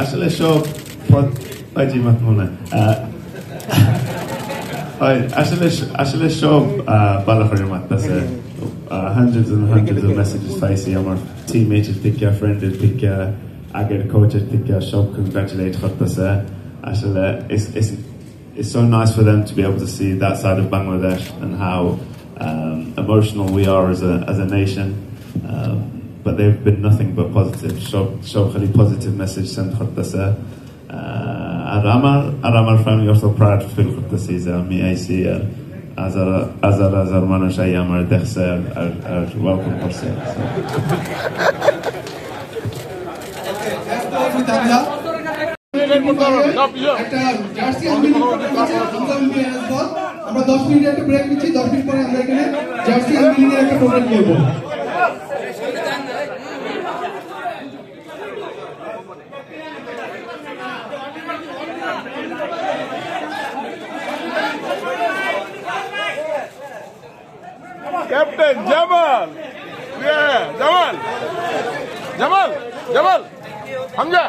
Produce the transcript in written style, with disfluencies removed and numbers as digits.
আসলে সব জি মাতমুনা আসলে সব ভালো করে মারতেছে hundreds and hundreds of messages পাইছি আমার teammates থেকে friends থেকে আগের coaches থেকে সব congratulate করতেছে আসলে it's so nice for them to be able to see that side of Bangladesh and how emotional we are as a nation. But they've been nothing but positive. Show khali positive message sent khortasa. Aramar family also proud to feel khortasi mi I see azar manush ay amar dekhse are welcome korse. আমরা 10 minute একটা break নিচ্ছি 10 minute পরে আমরা এখানে jersey আনলিং এর একটা programme নেব Captain Jamal, yeah, Jamal, Hamza.